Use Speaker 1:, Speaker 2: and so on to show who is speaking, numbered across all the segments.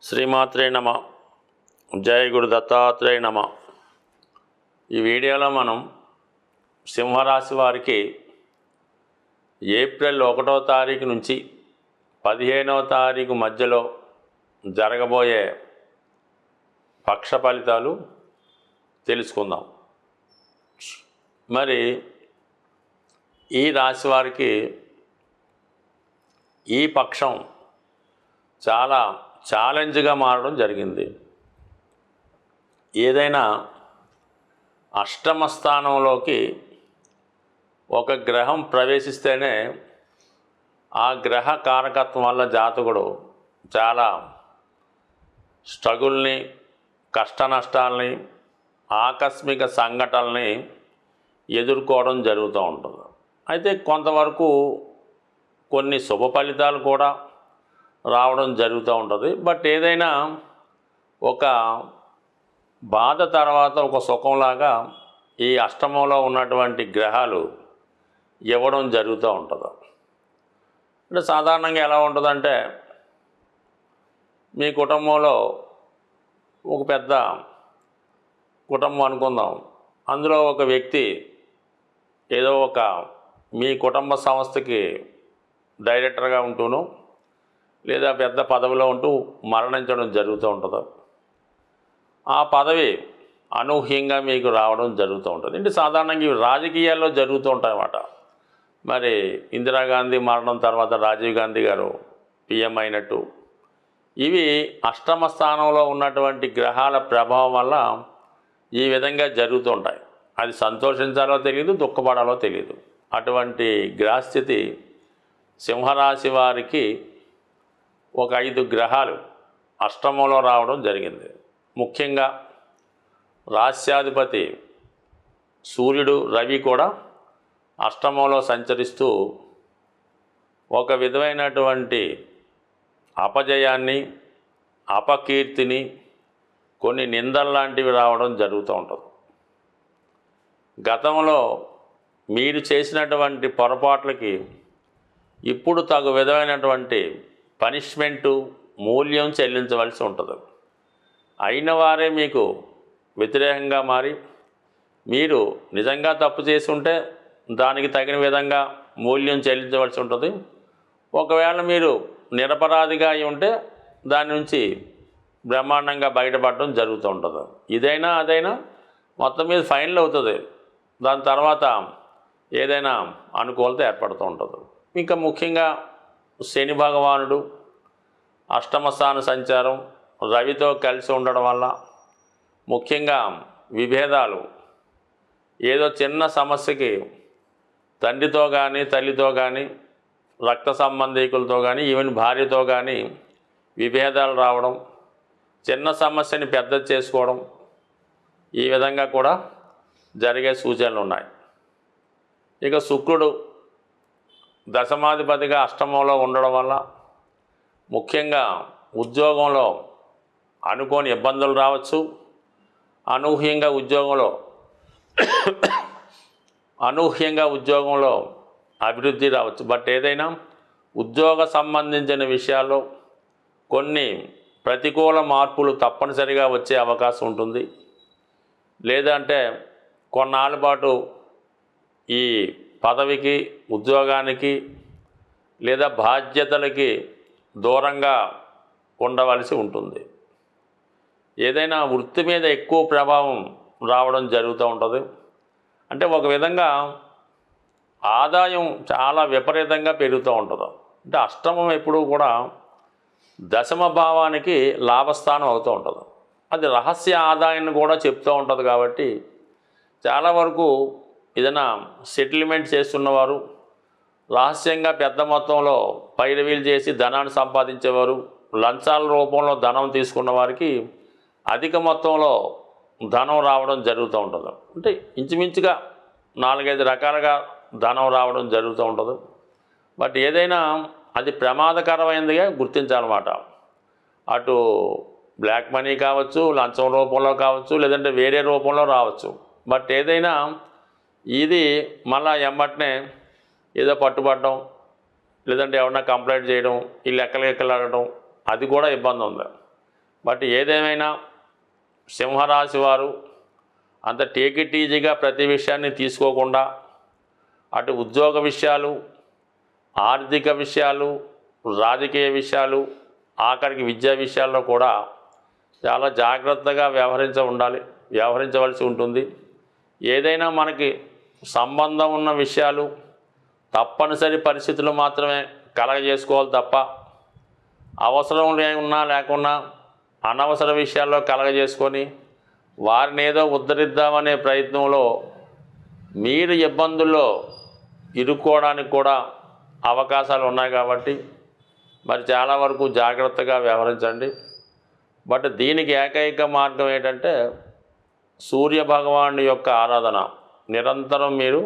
Speaker 1: శ్రీమాత్రే నమ. జయ గురు దత్తాత్రేయ నమ. ఈ వీడియోలో మనం సింహరాశి వారికి ఏప్రిల్ 1వ తారీఖు నుంచి 15వ తారీఖు మధ్యలో జరగబోయే పక్ష ఫలితాలు తెలుసుకుందాం. మరి ఈ రాశి వారికి ఈ పక్షం చాలా ఛాలెంజ్గా మారడం జరిగింది. ఏదైనా అష్టమ స్థానంలోకి ఒక గ్రహం ప్రవేశిస్తేనే ఆ గ్రహ కారకత్వం వల్ల జాతకుడు చాలా స్ట్రగుల్ని, కష్ట నష్టాలని, ఆకస్మిక సంఘటనల్ని ఎదుర్కోవడం జరుగుతూ ఉంటుంది. అయితే కొంతవరకు కొన్ని శుభ ఫలితాలు కూడా రావడం జరుగుతూ ఉంటుంది. బట్ ఏదైనా ఒక బాధ తర్వాత ఒక సుఖంలాగా ఈ అష్టమంలో ఉన్నటువంటి గ్రహాలు ఇవ్వడం జరుగుతూ ఉంటుంది. అంటే సాధారణంగా ఎలా ఉంటుందంటే, మీ కుటుంబంలో ఒక పెద్ద కుటుంబం అనుకుందాం. అందులో ఒక వ్యక్తి ఏదో ఒక మీ కుటుంబ సంస్థకి డైరెక్టర్గా ఉంటూను లేదా పెద్ద పదవిలో ఉంటూ మరణించడం జరుగుతూ ఉంటుంది. ఆ పదవి అనూహ్యంగా మీకు రావడం జరుగుతూ ఉంటుంది. అంటే సాధారణంగా ఇవి రాజకీయాల్లో జరుగుతూ ఉంటాయన్నమాట. మరి ఇందిరాగాంధీ మరణం తర్వాత రాజీవ్ గాంధీ గారు పిఎం అయినట్టు ఇవి అష్టమ స్థానంలో ఉన్నటువంటి గ్రహాల ప్రభావం వల్ల ఈ విధంగా జరుగుతూ ఉంటాయి. అది సంతోషించాలో తెలియదు, దుఃఖపడాలో తెలియదు. అటువంటి గ్రహస్థితి సింహరాశి వారికి ఒక 5 గ్రహాలు అష్టమంలో రావడం జరిగింది. ముఖ్యంగా రాస్యాధిపతి సూర్యుడు, రవి కూడా అష్టమంలో సంచరిస్తూ ఒక విధమైనటువంటి అపజయాన్ని, అపకీర్తిని, కొన్ని నిందల్లాంటివి రావడం జరుగుతూ ఉంటుంది. గతంలో మీరు చేసినటువంటి పొరపాట్లకి ఇప్పుడు తగు విధమైనటువంటి పనిష్మెంటు, మూల్యం చెల్లించవలసి ఉంటుంది. అయిన వారే మీకు వ్యతిరేకంగా మారి మీరు నిజంగా తప్పు చేసి ఉంటే దానికి తగిన విధంగా మూల్యం చెల్లించవలసి ఉంటుంది. ఒకవేళ మీరు నిరపరాధిగా అయి ఉంటే దాని నుంచి బ్రహ్మాండంగా బయటపడడం జరుగుతూ ఉంటుంది. ఇదైనా అదైనా మొత్తం మీద ఫైనల్ అవుతుంది. దాని తర్వాత ఏదైనా అనుకూలత ఏర్పడుతూ ఉంటుంది. ఇంకా ముఖ్యంగా శని భగవానుడు అష్టమ స్థాన సంచారం రవితో కలిసి ఉండడం వల్ల ముఖ్యంగా విభేదాలు, ఏదో చిన్న సమస్యకి తండ్రితో కానీ, తల్లితో కానీ, రక్త సంబంధీకులతో కానీ, ఈవెన్ భార్యతో కానీ విభేదాలు రావడం, చిన్న సమస్యని పెద్దది చేసుకోవడం, ఈ విధంగా కూడా జరిగే సూచనలు ఉన్నాయి. ఇక శుక్రుడు దశమాధిపతిగా అష్టమంలో ఉండడం వల్ల ముఖ్యంగా ఉద్యోగంలో అనుకోని ఇబ్బందులు రావచ్చు. అనూహ్యంగా ఉద్యోగంలో అభివృద్ధి రావచ్చు. బట్ ఏదైనా ఉద్యోగ సంబంధించిన విషయాల్లో కొన్ని ప్రతికూల మార్పులు తప్పనిసరిగా వచ్చే అవకాశం ఉంటుంది. లేదంటే కొన్నాళ్ళ పాటు ఈ పదవికి, ఉద్యోగానికి లేదా బాధ్యతలకి దూరంగా ఉండవలసి ఉంటుంది. ఏదైనా వృత్తి మీద ఎక్కువ ప్రభావం రావడం జరుగుతూ ఉంటుంది. అంటే ఒక విధంగా ఆదాయం చాలా విపరీతంగా పెరుగుతూ ఉంటుంది. అంటే అష్టమం ఎప్పుడూ కూడా దశమ భావానికి లాభస్థానం అవుతూ ఉంటుంది. అది రహస్య ఆదాయాన్ని కూడా చెప్తూ ఉంటుంది. కాబట్టి చాలా వరకు ఏదైనా సెటిల్మెంట్ చేస్తున్నవారు, రహస్యంగా పెద్ద మొత్తంలో పైరవీలు చేసి ధనాన్ని సంపాదించేవారు, లంచాల రూపంలో ధనం తీసుకున్న వారికి అధిక మొత్తంలో ధనం రావడం జరుగుతూ ఉంటుంది. అంటే ఇంచుమించుగా 4-5 రకాలుగా ధనం రావడం జరుగుతూ ఉంటుంది. బట్ ఏదైనా అది ప్రమాదకరమైనదిగా గుర్తించాలన్నమాట. అటు బ్లాక్ మనీ కావచ్చు, లంచం రూపంలో కావచ్చు, లేదంటే వేరే రూపంలో రావచ్చు. బట్ ఏదైనా ఇది మళ్ళా ఎమ్మటనే ఏదో పట్టుబడడం, లేదంటే ఎవరన్నా కంప్లైంట్ చేయడం, ఈ లెక్కలు అడగడం, అది కూడా ఇబ్బంది ఉంది. బట్ ఏదేమైనా సింహరాశి వారు అంత టేక్ ఇట్ ఈజీగా ప్రతి విషయాన్ని తీసుకోకుండా అటు ఉద్యోగ విషయాలు, ఆర్థిక విషయాలు, రాజకీయ విషయాలు, ఆఖరికి విద్యా విషయాల్లో కూడా చాలా జాగ్రత్తగా వ్యవహరించవలసి ఉంటుంది. ఏదైనా మనకి సంబంధం ఉన్న విషయాలు తప్పనిసరి పరిస్థితులు మాత్రమే కలగజేసుకోవాలి తప్ప అవసరం ఉన్నా లేకున్నా అనవసర విషయాల్లో కలగజేసుకొని వారిని ఏదో ఉద్ధరిద్దామనే ప్రయత్నంలో మీరు ఇబ్బందుల్లో ఇరుక్కోవడానికి కూడా అవకాశాలు ఉన్నాయి కాబట్టి మరి చాలా వరకు జాగ్రత్తగా వ్యవహరించండి. బట్ దీనికి ఏకైక మార్గం ఏంటంటే సూర్యభగవాను యొక్క ఆరాధన. నిరంతరం మీరు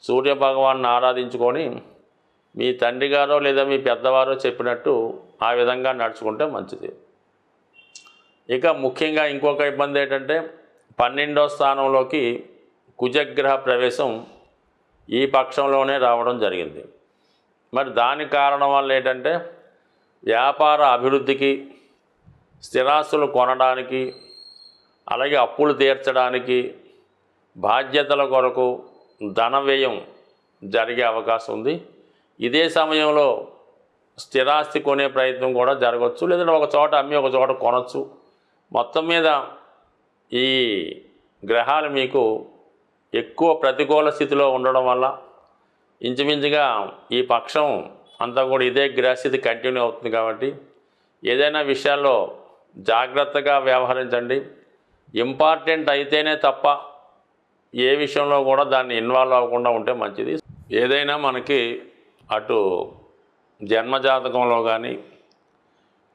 Speaker 1: సూర్యభగవాన్ని ఆరాధించుకొని మీ తండ్రి గారో లేదా మీ పెద్దవారో చెప్పినట్టు ఆ విధంగా నడుచుకుంటే మంచిది. ఇక ముఖ్యంగా ఇంకొక ఇబ్బంది ఏంటంటే 12వ స్థానంలోకి కుజగ్రహ ప్రవేశం ఈ పక్షంలోనే రావడం జరిగింది. మరి దాని కారణం వల్ల ఏంటంటే వ్యాపార అభివృద్ధికి, స్థిరాస్తులు కొనడానికి, అలాగే అప్పులు తీర్చడానికి, బాధ్యతల కొరకు ధన వ్యయం జరిగే అవకాశం ఉంది. ఇదే సమయంలో స్థిరాస్తి కొనే ప్రయత్నం కూడా జరగవచ్చు, లేదంటే ఒక చోట అమ్మి ఒక చోట కొనవచ్చు. మొత్తం మీద ఈ గ్రహాలు మీకు ఎక్కువ ప్రతికూల స్థితిలో ఉండడం వల్ల ఇంచుమించుగా ఈ పక్షం అంతా కూడా ఇదే గ్రహస్థితి కంటిన్యూ అవుతుంది. కాబట్టి ఏదైనా విషయాల్లో జాగ్రత్తగా వ్యవహరించండి. ఇంపార్టెంట్ అయితేనే తప్ప ఏ విషయంలో కూడా దాన్ని ఇన్వాల్వ్ అవ్వకుండా ఉంటే మంచిది. ఏదైనా మనకి అటు జన్మజాతకంలో కానీ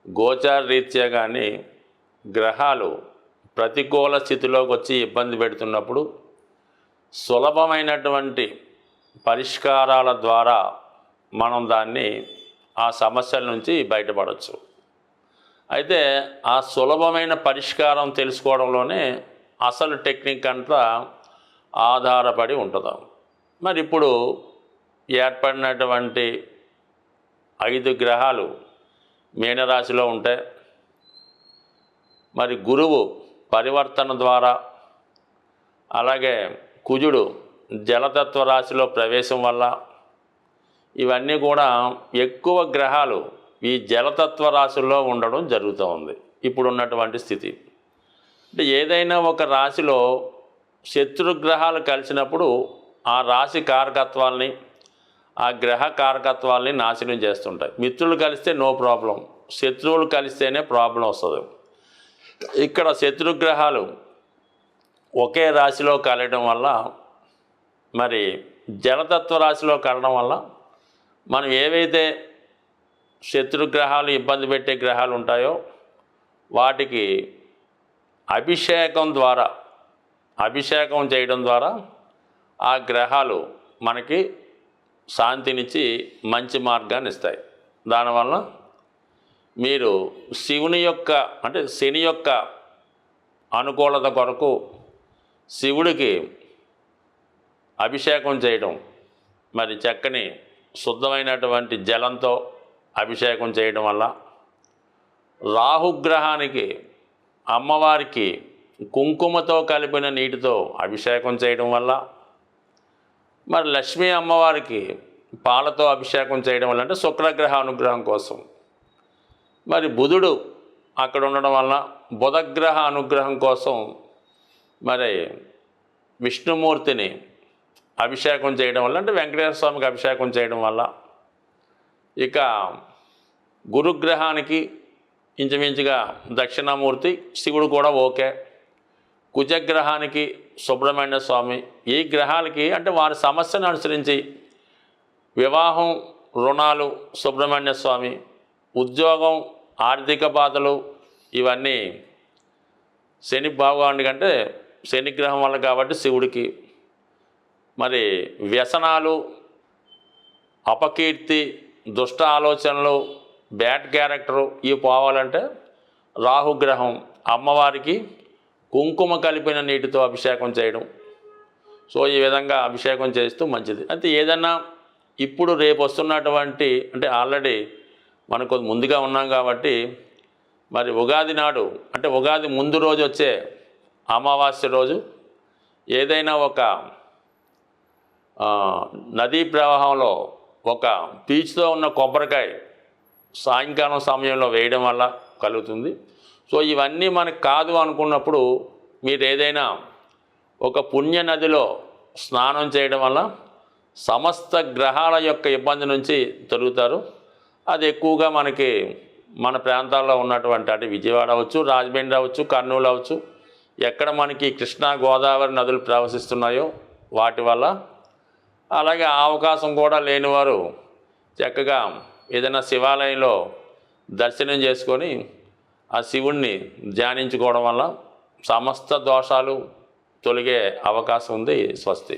Speaker 1: గోచార రీత్యా కానీ గ్రహాలు ప్రతికూల స్థితిలోకి వచ్చి ఇబ్బంది పెడుతున్నప్పుడు సులభమైనటువంటి పరిష్కారాల ద్వారా మనం ఆ సమస్యల నుంచి బయటపడవచ్చు. అయితే ఆ సులభమైన పరిష్కారం తెలుసుకోవడంలోనే అసలు టెక్నిక్ అంతా ఆధారపడి ఉంటుంది. మరి ఇప్పుడు ఏర్పడినటువంటి 5 గ్రహాలు మీనరాశిలో ఉంటే, మరి గురువు పరివర్తన ద్వారా, అలాగే కుజుడు జలతత్వ రాశిలో ప్రవేశం వల్ల, ఇవన్నీ కూడా ఎక్కువ గ్రహాలు ఈ జలతత్వ రాశుల్లో ఉండడం జరుగుతూ ఉంది ఇప్పుడున్నటువంటి స్థితి. అంటే ఏదైనా ఒక రాశిలో శత్రుగ్రహాలు కలిసినప్పుడు ఆ రాశి కారకత్వాల్ని, ఆ గ్రహ కారకత్వాల్ని నాశనం చేస్తుంటాయి. మిత్రులు కలిస్తే నో ప్రాబ్లం, శత్రువులు కలిస్తేనే ప్రాబ్లం వస్తుంది. ఇక్కడ శత్రుగ్రహాలు ఒకే రాశిలో కలయడం వల్ల, మరి జలతత్వ రాశిలో కలడం వల్ల మనం ఏవైతే శత్రుగ్రహాలు ఇబ్బంది పెట్టే గ్రహాలు ఉంటాయో వాటికి అభిషేకం చేయడం ద్వారా ఆ గ్రహాలు మనకి శాంతినిచ్చి మంచి మార్గాన్ని ఇస్తాయి. దానివల్ల మీరు శని యొక్క అనుకూలత కొరకు శివుడికి అభిషేకం చేయడం, మరి చక్కని శుద్ధమైనటువంటి జలంతో అభిషేకం చేయడం వల్ల, రాహుగ్రహానికి అమ్మవారికి కుంకుమతో కలిపిన నీటితో అభిషేకం చేయడం వల్ల, మరి లక్ష్మీ అమ్మవారికి పాలతో అభిషేకం చేయడం వల్ల, అంటే శుక్రగ్రహ అనుగ్రహం కోసం, మరి బుధుడు అక్కడ ఉండడం వల్ల బుధగ్రహ అనుగ్రహం కోసం మరి విష్ణుమూర్తిని అభిషేకం చేయడం వల్ల, అంటే వెంకటేశ్వర స్వామికి అభిషేకం చేయడం వల్ల, ఇక గురుగ్రహానికి ఇంచుమించుగా దక్షిణామూర్తి శివుడు కూడా ఓకే, కుజగ్రహానికి సుబ్రహ్మణ్య స్వామి, ఈ గ్రహాలకి అంటే వారి సమస్యను అనుసరించి వివాహం, రుణాలు సుబ్రహ్మణ్య స్వామి, ఉద్యోగం, ఆర్థిక బాధలు ఇవన్నీ శని భగవానుడి కంటే శనిగ్రహం వల్ల కాబట్టి శివుడికి, మరి వ్యసనాలు, అపకీర్తి, దుష్ట ఆలోచనలు, బ్యాడ్ క్యారెక్టరు ఇవి పోవాలంటే రాహుగ్రహం అమ్మవారికి కుంకుమ కలిపిన నీటితో అభిషేకం చేయడం. సో ఈ విధంగా అభిషేకం చేస్తూ మంచిది. అయితే ఏదన్నా ఇప్పుడు రేపు వస్తున్నటువంటి, అంటే ఆల్రెడీ మనకు ముందుగా ఉన్నాం కాబట్టి మరి ఉగాది నాడు అంటే ఉగాది ముందు రోజు వచ్చే అమావాస్య రోజు ఏదైనా ఒక నదీ ప్రవాహంలో ఒక పీచుతో ఉన్న కొబ్బరికాయ సాయంకాలం సమయంలో వేయడం వల్ల కలుగుతుంది. సో ఇవన్నీ మనకు కాదు అనుకున్నప్పుడు మీరు ఏదైనా ఒక పుణ్య నదిలో స్నానం చేయడం వల్ల సమస్త గ్రహాల యొక్క ఇబ్బంది నుంచి తొలుగుతారు. అది ఎక్కువగా మనకి మన ప్రాంతాల్లో ఉన్నటువంటి అంటే విజయవాడ అవచ్చు, రాజమండ్రి అవచ్చు, కర్నూలు అవచ్చు, ఎక్కడ మనకి కృష్ణా గోదావరి నదులు ప్రవహిస్తున్నాయో వాటి వల్ల. అలాగే ఆ అవకాశం కూడా లేనివారు చక్కగా ఏదైనా శివాలయంలో దర్శనం చేసుకొని ఆ శివుణ్ణి ధ్యానించుకోవడం వల్ల సమస్త దోషాలు తొలగే అవకాశం ఉంది. స్వస్తి.